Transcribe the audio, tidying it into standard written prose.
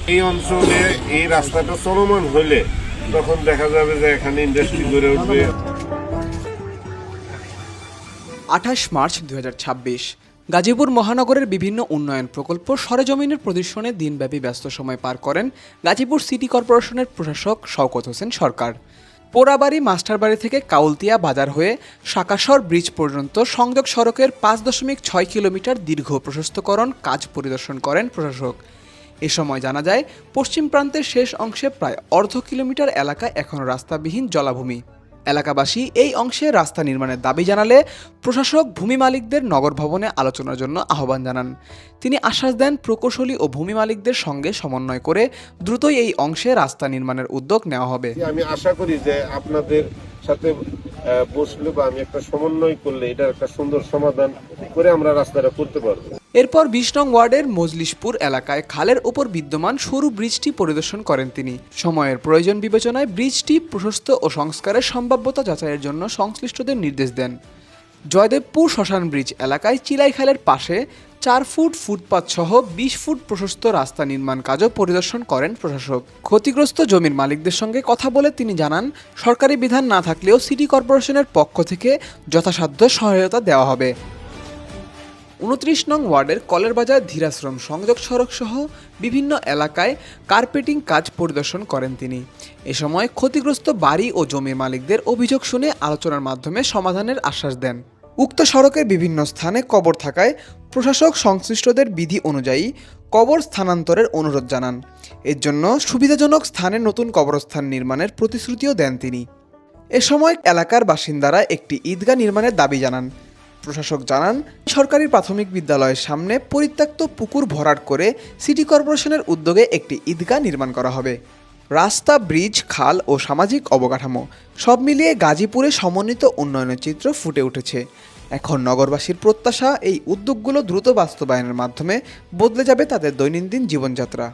এই অঞ্চলে এই রাস্তাটা চলমান হলে তখন দেখা যাবে যে এখানে ইন্ডাস্ট্রি গড়ে উঠবে। 28 মার্চ 2026 গাজীপুর মহানগরের বিভিন্ন উন্নয়ন প্রকল্প সরেজমিনের প্রদর্শনে দিনব্যাপী ব্যস্ত সময় পার করেন গাজীপুর সিটি কর্পোরেশনের প্রশাসক শওকত হোসেন সরকার। পোড়াবাড়ি মাস্টারবাড়ি থেকে কাউলতিয়া বাজার হয়ে শাকাশর ব্রিজ পর্যন্ত সংযোগ সড়কের 5.6 কিলোমিটার দীর্ঘ প্রশস্তকরণ কাজ পরিদর্শন করেন প্রশাসক। এ সময় জানা যায়, পশ্চিম প্রান্তের শেষ অংশে প্রায় অর্ধ কিলোমিটার এলাকা এখনও রাস্তাবিহীন জলাভূমি। এলাকাবাসী এই অংশে রাস্তা নির্মাণের দাবি জানালে প্রশাসক ভূমি মালিকদের নগর ভবনে আলোচনার জন্য আহ্বান জানান। তিনি আশ্বাস দেন, প্রকৌশলী ও ভূমি মালিকদের সঙ্গে সমন্বয় করে দ্রুতই এই অংশে রাস্তা নির্মাণের উদ্যোগ নেওয়া হবে। আমি আশা করি যে আপনাদের সাথে বসলে বা আমি একটা সমন্বয় করলে এটার একটা সুন্দর সমাধান করে আমরা রাস্তাটা করতে পারবো। এরপর 20 নং ওয়ার্ডের মজলিশপুর এলাকায় খালের উপর বিদ্যমান সরু ব্রিজটি পরিদর্শন করেন তিনি। সময়ের প্রয়োজন বিবেচনায় ব্রিজটি প্রশস্ত ও সংস্কারের সম্ভাব্যতা যাচাইয়ের জন্য সংশ্লিষ্টদের নির্দেশ দেন। জয়দেবপুর শ্মশান ব্রিজ এলাকায় চিলাই খালের পাশে 4 ফুট ফুটপাত সহ 20 ফুট প্রশস্ত রাস্তা নির্মাণ কাজও পরিদর্শন করেন প্রশাসক। ক্ষতিগ্রস্ত জমির মালিকদের সঙ্গে কথা বলে তিনি জানান, সরকারি বিধান না থাকলেও সিটি কর্পোরেশনের পক্ষ থেকে যথাসাধ্য সহায়তা দেওয়া হবে। 29 নং ওয়ার্ডের কলের বাজার ধীরাশ্রম সংযোগ সড়ক সহ বিভিন্ন এলাকায় কার্পেটিং কাজ পরিদর্শন করেন তিনি। এ সময় ক্ষতিগ্রস্ত বাড়ি ও জমির মালিকদের অভিযোগ শুনে আলোচনার মাধ্যমে সমাধানের আশ্বাস দেন। উক্ত সড়কের বিভিন্ন স্থানে কবর থাকায় প্রশাসক সংশ্লিষ্টদের বিধি অনুযায়ী কবর স্থানান্তরের অনুরোধ জানান। এর জন্য সুবিধাজনক স্থানে নতুন কবরস্থান নির্মাণের প্রতিশ্রুতিও দেন তিনি। এ সময় এলাকার বাসিন্দারা একটি ঈদগাহ নির্মাণের দাবি জানান। প্রশাসক জানান, সরকারি প্রাথমিক বিদ্যালয়ের সামনে পরিত্যক্ত পুকুর ভরাট করে সিটি কর্পোরেশনের উদ্যোগে একটি ঈদগাহ নির্মাণ করা হবে। রাস্তা, ব্রিজ, খাল ও সামাজিক অবকাঠামো সব মিলিয়ে গাজীপুরে সমন্বিত উন্নয়নের চিত্র ফুটে উঠেছে। এখন নগরবাসীর প্রত্যাশা, এই উদ্যোগগুলো দ্রুত বাস্তবায়নের মাধ্যমে বদলে যাবে তাদের দৈনন্দিন জীবনযাত্রা।